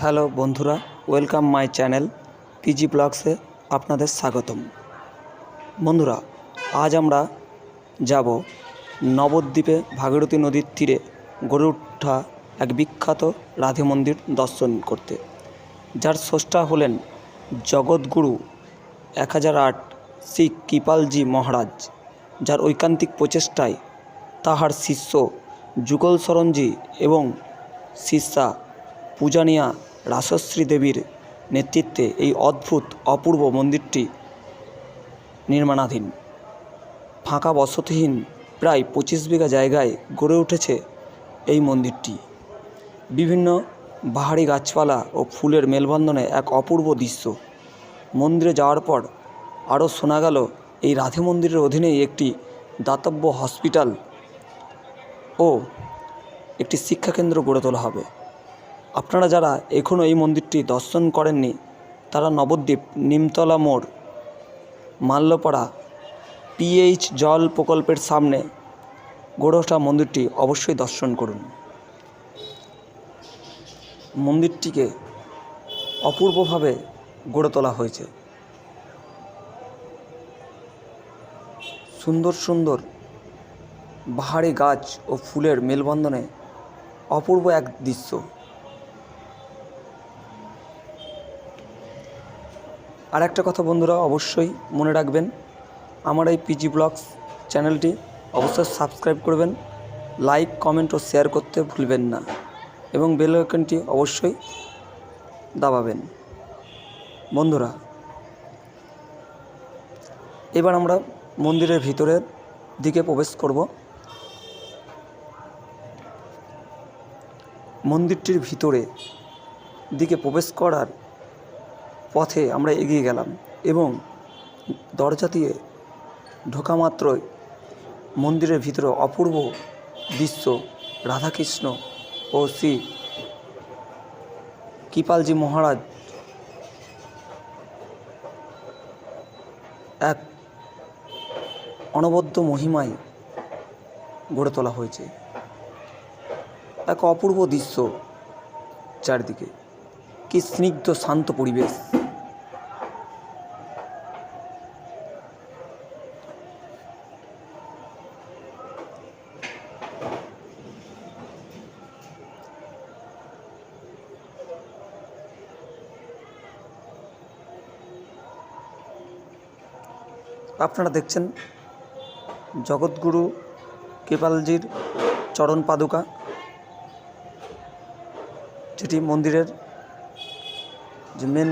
Hello বন্ধুরা, welcome my channel PG ব্লগসে আপনাদের স্বাগতম। বন্ধুরা, আজ আমরা যাব নবদ্বীপে ভাগীরথী নদীর তীরে গড়ে ওঠা এক বিখ্যাত রাধে মন্দির দর্শন করতে, যার স্রষ্টা হলেন জগৎগুরু 1008 শ্রী কৃপালজি মহারাজ, যার ঐকান্তিক প্রচেষ্টায় তাহার শিষ্য যুগল শরণজি এবং শিষ্যা পূজনীয়া রাসশ্রী দেবীর নেতৃত্বে এই অদ্ভুত অপূর্ব মন্দিরটি নির্মাণাধীন। ফাঁকা বসতিহীন প্রায় 25 বিঘা জায়গায় গড়ে উঠেছে এই মন্দিরটি। বিভিন্ন বাহারি গাছপালা ও ফুলের মেলবন্ধনে এক অপূর্ব দৃশ্য। মন্দিরে যাওয়ার পর আরও শোনা গেল এই রাধে মন্দিরের অধীনেই একটি দাতব্য হসপিটাল ও একটি শিক্ষাকেন্দ্র গড়ে তোলা হবে। আপনারা যারা এখনও এই মন্দিরটি দর্শন করেননি, তারা নবদ্বীপ নিমতলা মোড় মাল্যপাড়া পিএইচ জল প্রকল্পের সামনে গড়ে ওঠা মন্দিরটি অবশ্যই দর্শন করুন। মন্দিরটিকে অপূর্বভাবে গড়ে তোলা হয়েছে। সুন্দর সুন্দর বাহারি গাছ ও ফুলের মেলবন্ধনে অপূর্ব এক দৃশ্য। আর একটা কথা বন্ধুরা, অবশ্যই মনে রাখবেন, আমার এই পিজি ব্লগস চ্যানেলটি অবশ্যই সাবস্ক্রাইব করবেন, লাইক, কমেন্ট ও শেয়ার করতে ভুলবেন না এবং বেল আইকনটি অবশ্যই দাবাবেন। বন্ধুরা, এবার আমরা মন্দিরের ভিতরের দিকে প্রবেশ করব। মন্দিরটির ভিতরে দিকে প্রবেশ করার পথে আমরা এগিয়ে গেলাম এবং দরজা দিয়ে ঢোকা মাত্রই মন্দিরের ভিতরে অপূর্ব দৃশ্য, রাধাকৃষ্ণ ও শ্রী কৃপালজি মহারাজ এক অনবদ্য মহিমায় গড়ে তোলা হয়েছে। এক অপূর্ব দৃশ্য, চারদিকে কি স্নিগ্ধ শান্ত পরিবেশ। আপনারা দেখছেন জগৎগুরু কৃপালজির চরণ পাদুকা, যেটি মন্দিরের যে মেন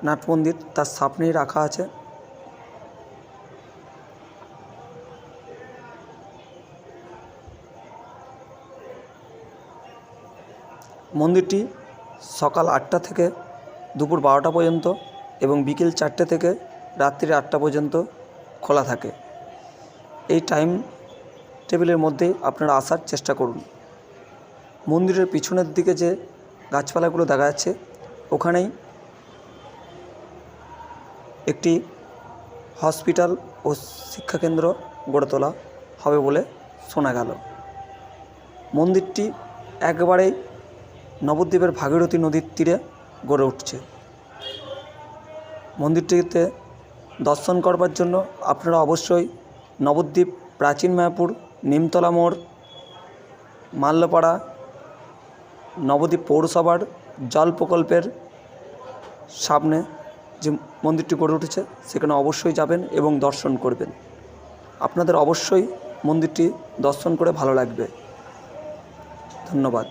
নাট মন্দির তার সামনেই রাখা আছে। মন্দিরটি সকাল 8টা থেকে দুপুর 12টা পর্যন্ত এবং বিকেল 4টে থেকে রাত্রি 8টা পর্যন্ত খোলা থাকে। এই টাইম টেবিলের মধ্যেই আপনারা আসার চেষ্টা করুন। মন্দিরের পিছনের দিকে যে গাছপালাগুলো দেখা যাচ্ছে, ওখানেই একটি হসপিটাল ও শিক্ষাকেন্দ্র গড়ে তোলা হবে বলে শোনা গেল। মন্দিরটি একবারেই নবদ্বীপের ভাগীরথী নদীর তীরে গড়ে উঠছে। মন্দিরটিতে দর্শন করবার জন্য আপনারা অবশ্যই নবদ্বীপ প্রাচীন মায়াপুর নিমতলা মোড় মাল্যপাড়া নবদ্বীপ পৌরসভার জল প্রকল্পের সামনে যে মন্দিরটি গড়ে উঠেছে সেখানে অবশ্যই যাবেন এবং দর্শন করবেন। আপনাদের অবশ্যই মন্দিরটি দর্শন করে ভালো লাগবে। ধন্যবাদ।